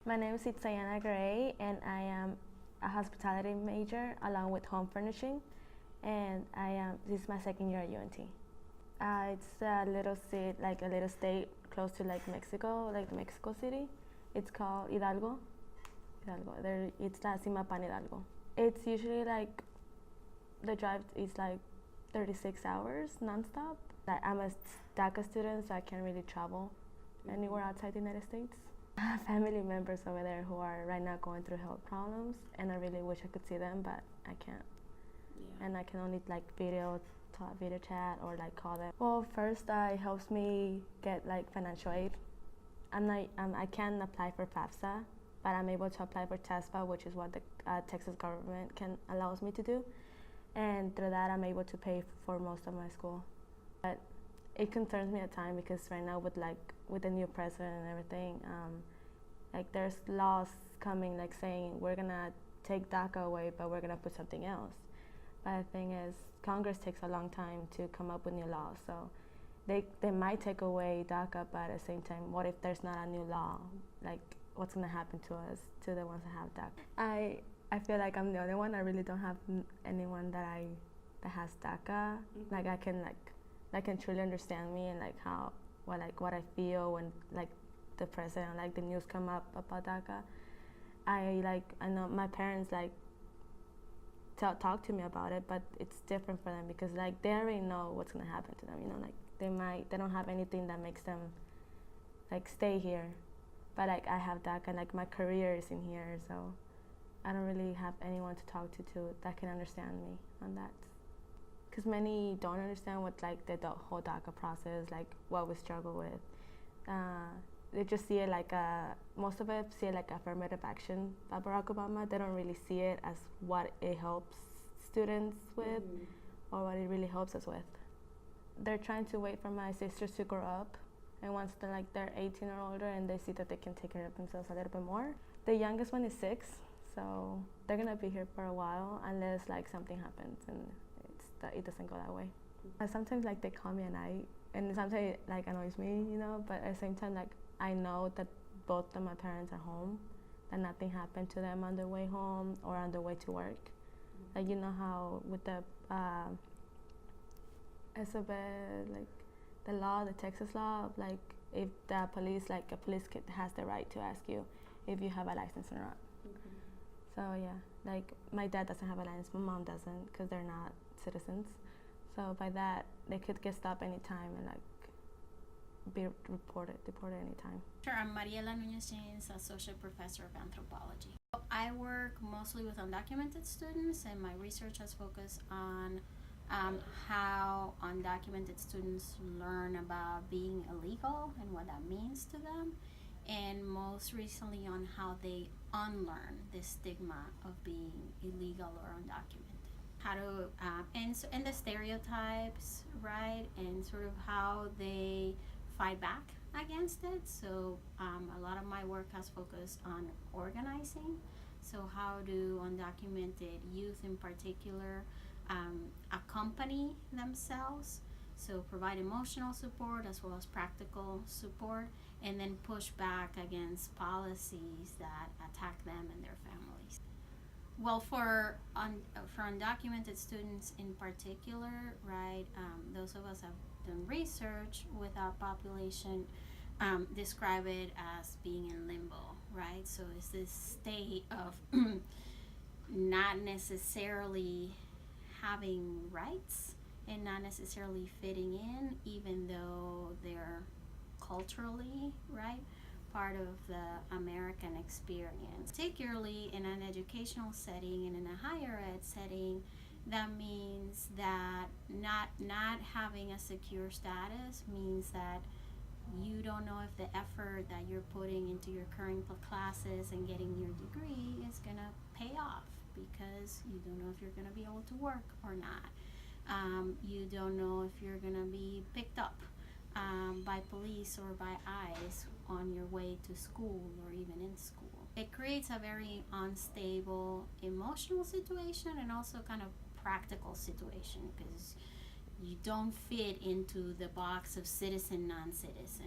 My name is Itzayana Gray, and I am a hospitality major along with home furnishing. And this is my second year at UNT. It's a little state, like a little state close to like Mexico, like Mexico City. It's called Hidalgo. It's La Cimapan Hidalgo. It's usually like the drive is like 36 hours nonstop. I'm a DACA student, so I can't really travel anywhere outside the United States. I have family members over there who are right now going through health problems, and I really wish I could see them, but I can't. Yeah. And I can only like video chat or like call them. Well, first it helps me get like financial aid. I can apply for FAFSA, but I'm able to apply for TESPA, which is what the Texas government allows me to do. And through that, I'm able to pay for most of my school. But it concerns me at times because right now with the new president and everything, like there's laws coming like saying we're gonna take DACA away, but we're gonna put something else. But the thing is, Congress takes a long time to come up with new laws, so they might take away DACA, but at the same time, what if there's not a new law? Like, what's gonna happen to us, to the ones that have DACA? I feel like I'm the only one. I really don't have anyone that has DACA. Mm-hmm. Like that can truly understand me and like what I feel when like the president, like the news come up about DACA. I know my parents like talk to me about it, but it's different for them because like they already know what's gonna happen to them. You know, like they don't have anything that makes them like stay here. But like I have DACA, and like my career is in here, so I don't really have anyone to talk to that can understand me on that. Because many don't understand what like the whole DACA process, like what we struggle with. They just see it like most of it see it like affirmative action by Barack Obama. They don't really see it as what it helps students with, or what it really helps us with. They're trying to wait for my sisters to grow up, and once they're 18 or older and they see that they can take care of themselves a little bit more. The youngest one is 6, so they're gonna be here for a while unless like something happens and it doesn't go that way. Sometimes like they call me at night, and sometimes it like annoys me, you know, but at the same time like I know that both of my parents are home, that nothing happened to them on their way home or on their way to work. Like, you know how with the like the law, the Texas law, like if the police, like a police kid has the right to ask you if you have a license or not. So yeah, like my dad doesn't have a license, my mom doesn't, because they're not citizens. So by that, they could get stopped anytime and like be deported anytime. Sure, I'm Mariela Nunez-James, Associate Professor of Anthropology. I work mostly with undocumented students, and my research has focused on how undocumented students learn about being illegal and what that means to them, and most recently on how they unlearn the stigma of being illegal or undocumented. How to and the stereotypes, right, and sort of how they fight back against it. So a lot of my work has focused on organizing. So how do undocumented youth in particular accompany themselves, so provide emotional support as well as practical support, and then push back against policies that attack them and their families. Well, for undocumented students in particular, right, those of us have done research with our population describe it as being in limbo, right? So it's this state of not necessarily having rights and not necessarily fitting in, even though they're culturally, right, part of the American experience. Particularly in an educational setting and in a higher ed setting, that means that not having a secure status means that you don't know if the effort that you're putting into your current classes and getting your degree is gonna pay off, because you don't know if you're gonna be able to work or not. You don't know if you're gonna be picked up by police or by ICE on your way to school or even in school. It creates a very unstable emotional situation and also kind of practical situation, because you don't fit into the box of citizen, non-citizen.